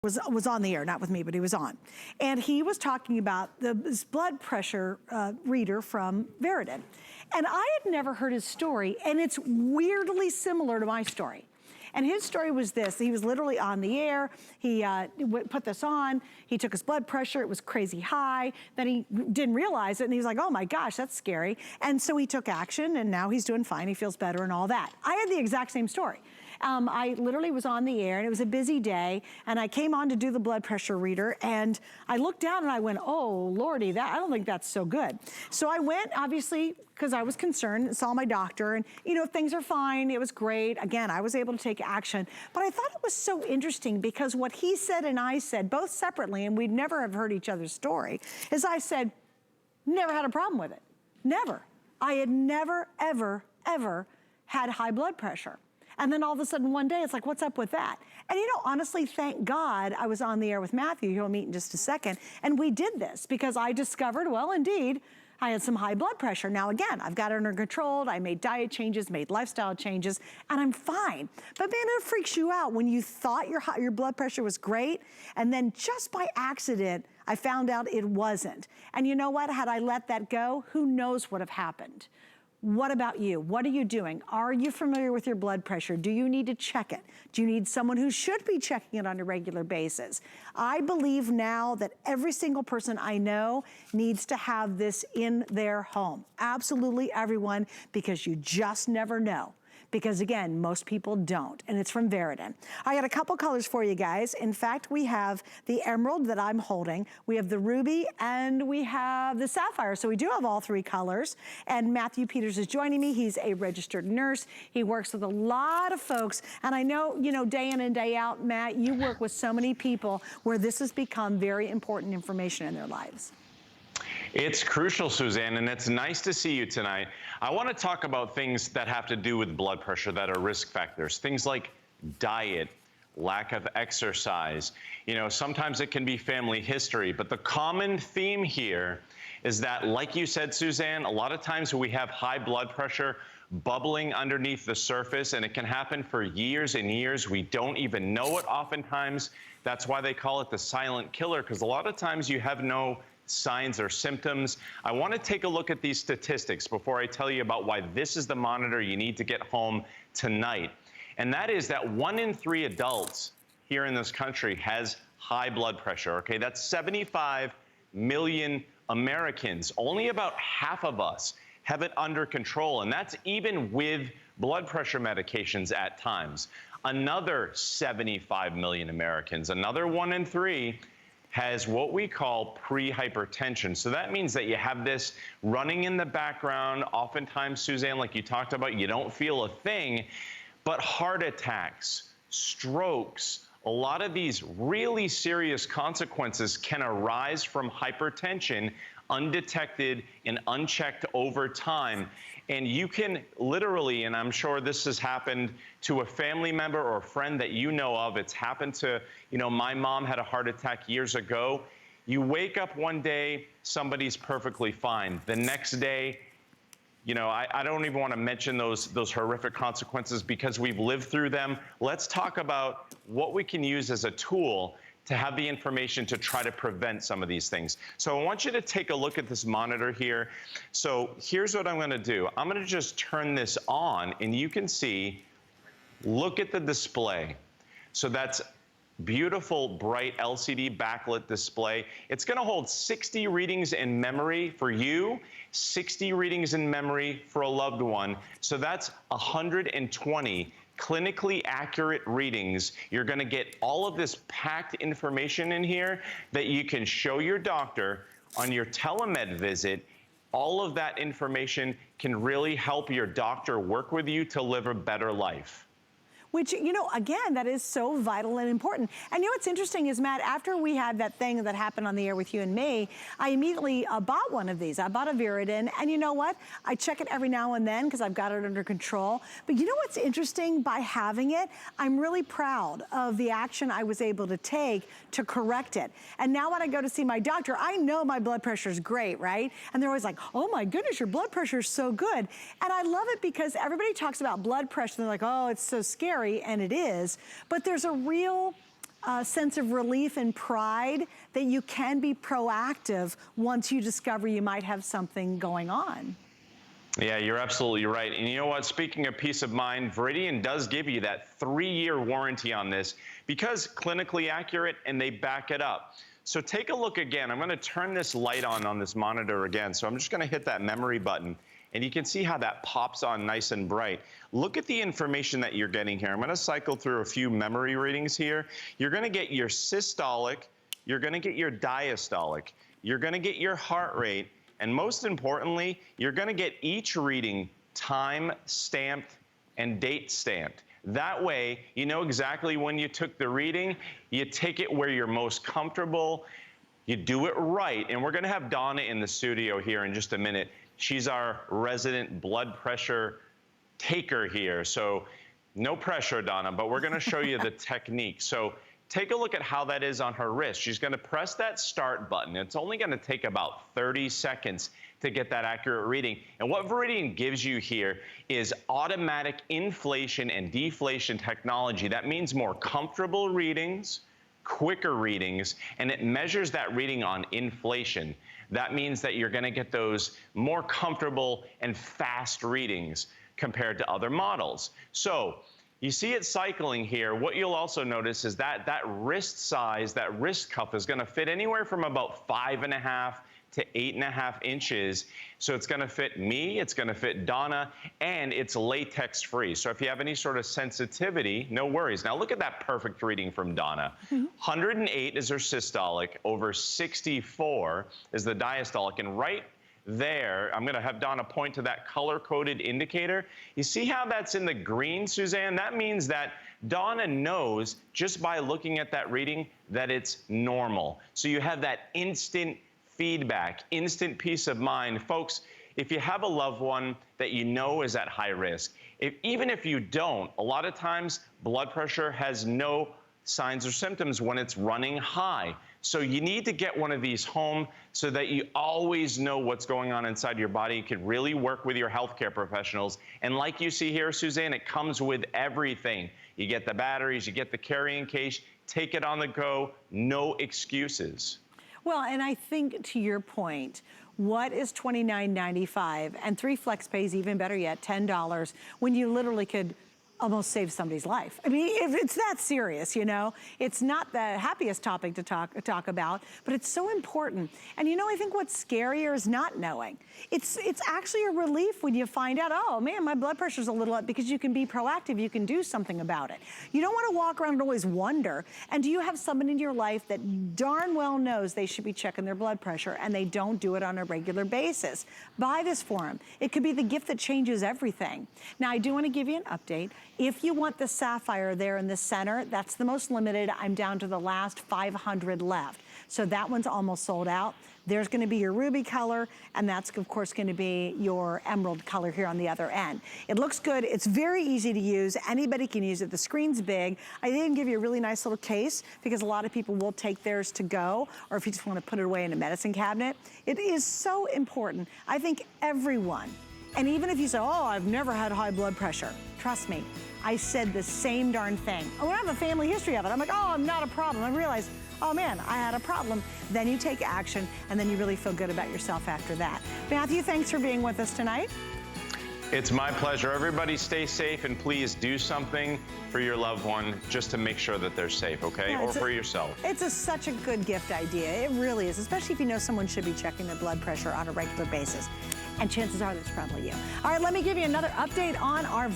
was on the air, not with me, but he was on. And he was talking about this blood pressure reader from Veridian. And I had never heard his story, and it's weirdly similar to my story. And his story was this: he was literally on the air, he put this on, he took his blood pressure, it was crazy high, then he didn't realize it, and he was like, oh my gosh, that's scary. And so he took action, and now he's doing fine, he feels better and all that. I had the exact same story. I literally was on the air, and it was a busy day, and I came on to do the blood pressure reader, and I looked down and I went, oh Lordy, I don't think that's so good. So I went, obviously, because I was concerned, saw my doctor, and you know, things are fine, it was great. Again, I was able to take action, but I thought it was so interesting because what he said and I said, both separately, and we'd never have heard each other's story, is I said, never had a problem with it, never. I had never, ever, ever had high blood pressure. And then all of a sudden one day, it's like, what's up with that? And you know, honestly, thank God I was on the air with Matthew, who we'll meet in just a second, and we did this because I discovered, well, indeed, I had some high blood pressure. Now again, I've got it under control, I made diet changes, made lifestyle changes, and I'm fine. But man, it freaks you out when you thought your blood pressure was great, and then just by accident, I found out it wasn't. And you know what, had I let that go, who knows what would have happened. What about you? What are you doing? Are you familiar with your blood pressure? Do you need to check it? Do you need someone who should be checking it on a regular basis? I believe now that every single person I know needs to have this in their home. Absolutely everyone, because you just never know. Because again, most people don't, and it's from Veridian. I got a couple colors for you guys. In fact, we have the emerald that I'm holding, we have the ruby, and we have the sapphire. So we do have all three colors. And Matthew Peters is joining me. He's a registered nurse. He works with a lot of folks. And I know, you know, day in and day out, Matt, you work with so many people where this has become very important information in their lives. It's crucial, Suzanne, and it's nice to see you tonight. I want to talk about things that have to do with blood pressure that are risk factors. Things like diet, lack of exercise. You know, sometimes it can be family history, but the common theme here is that, like you said, Suzanne, a lot of times we have high blood pressure bubbling underneath the surface, and it can happen for years and years. We don't even know it oftentimes. That's why they call it the silent killer, because a lot of times you have no signs or symptoms. I want to take a look at these statistics before I tell you about why this is the monitor you need to get home tonight. And that is that 1 in 3 adults here in this country has high blood pressure. Okay, that's 75 million Americans. Only about half of us have it under control, and that's even with blood pressure medications at times. Another 75 million Americans, another 1 in 3, has what we call pre-hypertension. So that means that you have this running in the background. Oftentimes, Suzanne, like you talked about, you don't feel a thing, but heart attacks, strokes, a lot of these really serious consequences can arise from hypertension undetected and unchecked over time. And you can literally, and I'm sure this has happened to a family member or a friend that you know of, it's happened to, you know, my mom had a heart attack years ago. You wake up one day, somebody's perfectly fine. The next day, you know, I don't even want to mention those horrific consequences because we've lived through them. Let's talk about what we can use as a tool to have the information to try to prevent some of these things. So I want you to take a look at this monitor here. So here's what I'm going to do. I'm going to just turn this on, and you can see, look at the display. So that's beautiful, bright LCD backlit display. It's going to hold 60 readings in memory for you, 60 readings in memory for a loved one. So that's 120 clinically accurate readings. You're going to get all of this packed information in here that you can show your doctor on your telemed visit. All of that information can really help your doctor work with you to live a better life. Which, you know, again, that is so vital and important. And you know what's interesting is, Matt, after we had that thing that happened on the air with you and me, I immediately bought one of these. I bought a Veridian, and you know what? I check it every now and then because I've got it under control. But you know what's interesting? By having it, I'm really proud of the action I was able to take to correct it. And now when I go to see my doctor, I know my blood pressure is great, right? And they're always like, oh my goodness, your blood pressure is so good. And I love it because everybody talks about blood pressure, and they're like, oh, it's so scary. And it is, but there's a real sense of relief and pride that you can be proactive once you discover you might have something going on. Yeah, you're absolutely right. And you know what? Speaking of peace of mind, Veridian does give you that 3-year warranty on this because clinically accurate and they back it up. So take a look again. I'm going to turn this light on this monitor again. So I'm just going to hit that memory button. And you can see how that pops on nice and bright. Look at the information that you're getting here. I'm going to cycle through a few memory readings here. You're going to get your systolic, you're going to get your diastolic, you're going to get your heart rate, and most importantly, you're going to get each reading time stamped and date stamped. That way, you know exactly when you took the reading, you take it where you're most comfortable, you do it right. And we're going to have Donna in the studio here in just a minute. She's our resident blood pressure taker here. So no pressure, Donna, but we're going to show you the technique. So take a look at how that is on her wrist. She's going to press that start button. It's only going to take about 30 seconds to get that accurate reading. And what Veridian gives you here is automatic inflation and deflation technology. That means more comfortable readings, quicker readings, and it measures that reading on inflation. That means that you're going to get those more comfortable and fast readings compared to other models. So you see it cycling here. What you'll also notice is that that wrist size, that wrist cuff is going to fit anywhere from about 5.5 to 8.5 inches. So it's going to fit me, it's going to fit Donna, and it's latex free. So if you have any sort of sensitivity, no worries. Now look at that perfect reading from Donna. 108 is her systolic, over 64 is the diastolic, and right there, I'm going to have Donna point to that color-coded indicator. You see how that's in the green, Suzanne? That means that Donna knows just by looking at that reading that it's normal. So you have that instant feedback, instant peace of mind. Folks, if you have a loved one that you know is at high risk, even if you don't, a lot of times blood pressure has no signs or symptoms when it's running high. So you need to get one of these home so that you always know what's going on inside your body. You can really work with your healthcare professionals. And like you see here, Suzanne, it comes with everything. You get the batteries, you get the carrying case, take it on the go, no excuses. Well, and I think to your point, what is $29.95 and 3 flex pays, even better yet, $10, when you literally could almost save somebody's life. I mean, if it's that serious, you know, it's not the happiest topic to talk about, but it's so important. And you know, I think what's scarier is not knowing. It's actually a relief when you find out, oh man, my blood pressure's a little up, because you can be proactive, you can do something about it. You don't want to walk around and always wonder, and do you have someone in your life that darn well knows they should be checking their blood pressure and they don't do it on a regular basis? Buy this for them. It could be the gift that changes everything. Now, I do want to give you an update. If you want the sapphire there in the center, that's the most limited. I'm down to the last 500 left. So that one's almost sold out. There's going to be your ruby color, and that's of course going to be your emerald color here on the other end. It looks good. It's very easy to use. Anybody can use it. The screen's big. I didn't give you a really nice little case because a lot of people will take theirs to go, or if you just want to put it away in a medicine cabinet. It is so important. I think everyone, and even if you say, oh, I've never had high blood pressure, trust me, I said the same darn thing. Oh, I have a family history of it. I'm like, oh, I'm not a problem. I realized, oh man, I had a problem. Then you take action, and then you really feel good about yourself after that. Matthew, thanks for being with us tonight. It's my pleasure. Everybody stay safe, and please do something for your loved one just to make sure that they're safe, okay? Yeah, or for yourself. It's such a good gift idea. It really is, especially if you know someone should be checking their blood pressure on a regular basis. And chances are that's probably you. All right, let me give you another update on our